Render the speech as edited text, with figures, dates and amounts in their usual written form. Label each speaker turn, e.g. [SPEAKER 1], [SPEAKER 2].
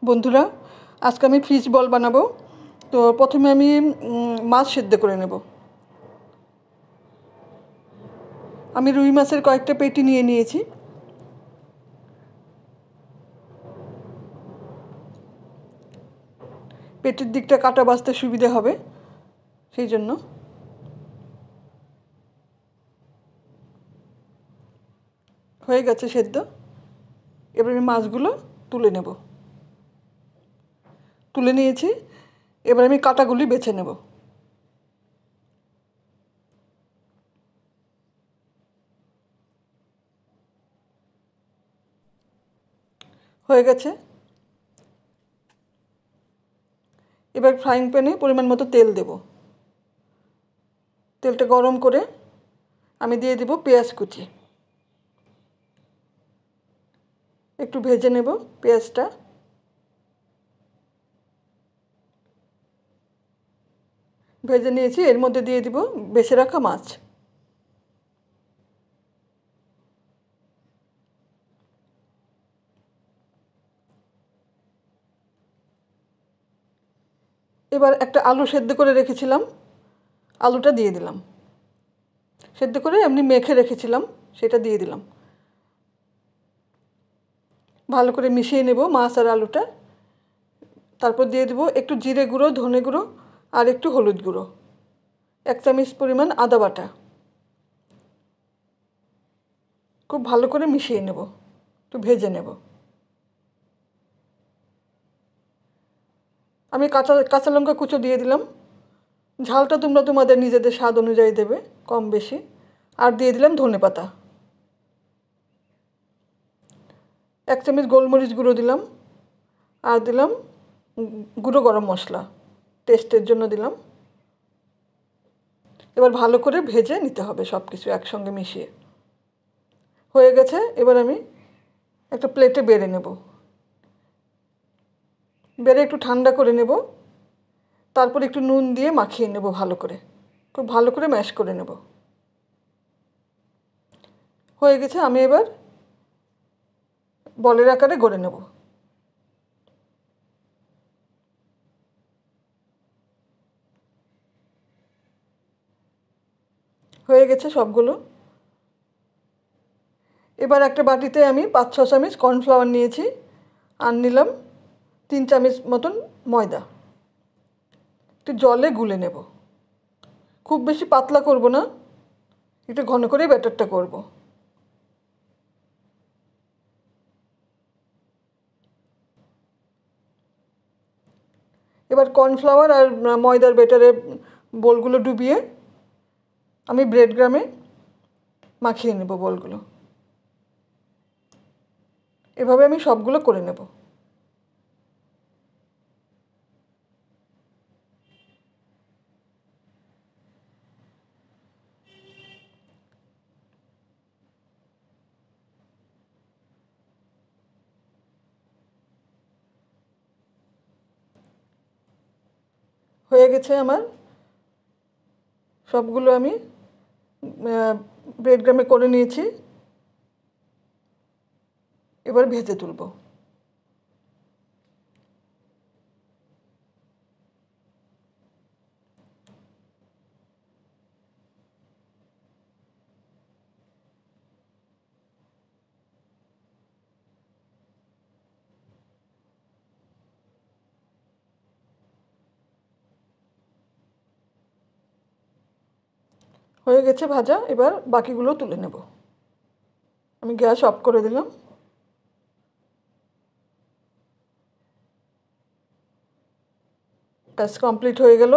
[SPEAKER 1] বন্ধুরা, আজকে আমি ফিশ বল বানাবো। তো প্রথমে আমি মাছ সিদ্ধ করে নেব। আমি রুই মাছের কয়েকটা পেটি নিয়ে নিয়েছি। পেটির দিকটা কাটা বাছতে সুবিধা হবে, সেই জন্য। হয়ে গেছে সেদ্ধ। এবার আমি মাছগুলো তুলে নেব। তুলে নিয়েছি, এবার আমি কাটাগুলি বেছে নেব। হয়ে গেছে। এবার ফ্রাইং প্যানে পরিমাণ মতো তেল দেব। তেলটা গরম করে আমি দিয়ে দেব পেঁয়াজ কুচি। একটু ভেজে নেব পেঁয়াজটা। ভেজে নিয়েছি, এর মধ্যে দিয়ে দিব বেছে রাখা মাছ। এবার একটা আলু সেদ্ধ করে রেখেছিলাম, আলুটা দিয়ে দিলাম। সেদ্ধ করে এমনি মেখে রেখেছিলাম, সেটা দিয়ে দিলাম। ভালো করে মিশিয়ে নেব মাছ আর আলুটা। তারপর দিয়ে দেব একটু জিরে গুঁড়ো, ধনে গুঁড়ো আর একটু হলুদ গুঁড়ো, 1 চামচ পরিমাণ আদা বাটা। খুব ভালো করে মিশিয়ে নেব, একটু ভেজে নেব। আমি কাঁচা লঙ্কা কুচো দিয়ে দিলাম। ঝালটা তোমরা তোমাদের নিজেদের স্বাদ অনুযায়ী দেবে, কম বেশি। আর দিয়ে দিলাম ধনেপাতা। 1 চামচ গোলমরিচ গুঁড়ো দিলাম। আর দিলাম গুঁড়ো গরম মশলা, টেস্টের জন্য দিলাম। এবার ভালো করে ভেজে নিতে হবে সব কিছু একসঙ্গে মিশিয়ে। হয়ে গেছে। এবার আমি একটা প্লেটে বেড়ে নেব। বেড়ে একটু ঠান্ডা করে নেব। তারপর একটু নুন দিয়ে মাখিয়ে নেব ভালো করে, খুব ভালো করে ম্যাশ করে নেব। হয়ে গেছে। আমি এবার বলের আকারে গড়ে নেব। হয়ে গেছে সবগুলো। এবার একটা বাটিতে আমি 5-6 চামচ কর্নফ্লাওয়ার নিয়েছি, আর নিলাম 3 চামচ মতন ময়দা। একটু জলে গুলে নেব। খুব বেশি পাতলা করব না, একটু ঘন করে ব্যাটারটা করব। এবার কর্নফ্লাওয়ার আর ময়দার ব্যাটারে বলগুলো ডুবিয়ে আমি ব্রেড ক্রামে মাখিয়ে নেব বলগুলো। এভাবে আমি সবগুলো করে নেব। হয়ে গেছে আমার সবগুলো। আমি ব্রেড ক্রামে করে নিয়েছি। এবার ভেজে তুলব। হয়ে গেছে ভাজা। এবার বাকিগুলো তুলে নেব। আমি গ্যাস অফ করে দিলাম। ব্যাস কমপ্লিট হয়ে গেল।